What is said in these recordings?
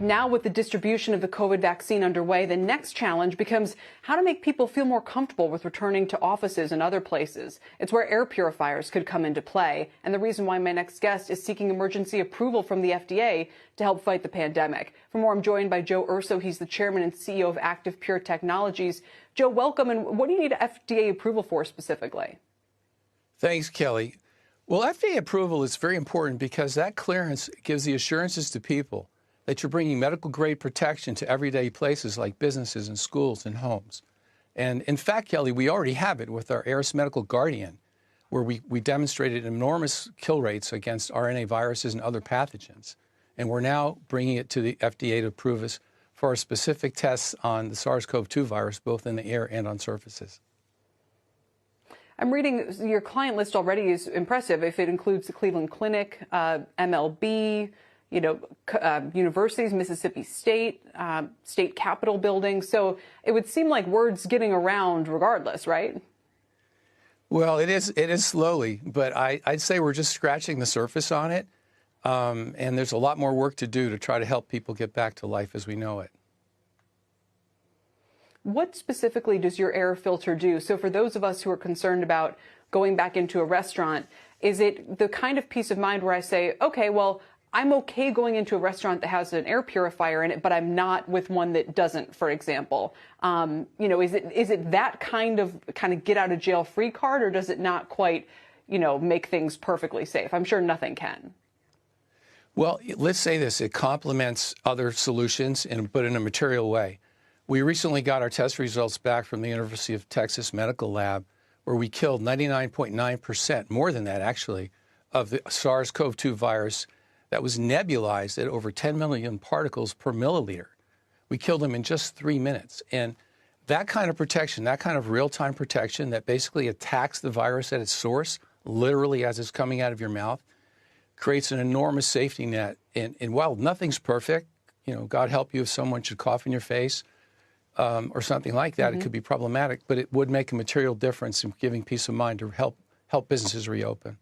Now, with the distribution of the COVID vaccine underway, the next challenge becomes how to make people feel more comfortable with returning to offices and other places. It's where air purifiers could come into play. And the reason why my next guest is seeking emergency approval from the FDA to help fight the pandemic. For more, I'm joined by Joe Urso. He's the chairman and CEO of ActivePure Technologies. Joe, welcome. And what do you need FDA approval for specifically? Thanks, Kelly. Well, FDA approval is very important because that clearance gives the assurances to people that you're bringing medical-grade protection to everyday places like businesses and schools and homes. And in fact, Kelly, we already have it with our Aeris Medical Guardian, where we demonstrated enormous kill rates against RNA viruses and other pathogens. And we're now bringing it to the FDA to approve us for our specific tests on the SARS-CoV-2 virus, both in the air and on surfaces. I'm reading your client list already is impressive. If it includes the Cleveland Clinic, MLB, universities, Mississippi State, state capitol buildings. So it would seem like word's getting around regardless, right? Well, it is slowly, but I'd say we're just scratching the surface on it. And there's a lot more work to do to try to help people get back to life as we know it. What specifically does your air filter do? So for those of us who are concerned about going back into a restaurant, is it the kind of peace of mind where I say, okay, well, I'm okay going into a restaurant that has an air purifier in it, but I'm not with one that doesn't, for example. Is it that kind of get out of jail free card, or does it not quite, make things perfectly safe? I'm sure nothing can. Well, let's say this, it complements other solutions but in a material way. We recently got our test results back from the University of Texas Medical Lab, where we killed 99.9%, more than that actually, of the SARS-CoV-2 virus that was nebulized at over 10 million particles per milliliter. We killed them in just 3 minutes. And that kind of protection, that kind of real-time protection that basically attacks the virus at its source, literally as it's coming out of your mouth, creates an enormous safety net. And while nothing's perfect, God help you if someone should cough in your face or something like that, it could be problematic, but it would make a material difference in giving peace of mind to help businesses reopen.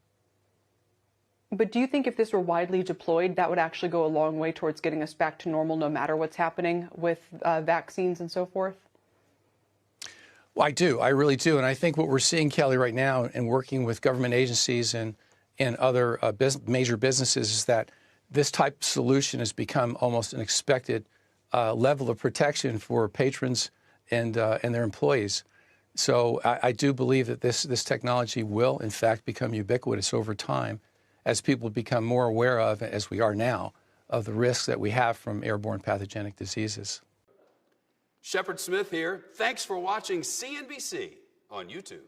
But do you think if this were widely deployed, that would actually go a long way towards getting us back to normal, no matter what's happening with vaccines and so forth? Well, I do. I really do. And I think what we're seeing, Kelly, right now, and working with government agencies and other major businesses, is that this type of solution has become almost an expected level of protection for patrons and their employees. So I do believe that this technology will, in fact, become ubiquitous over time, as people become more aware of, as we are now, of the risks that we have from airborne pathogenic diseases. Shepard Smith here. Thanks for watching CNBC on YouTube.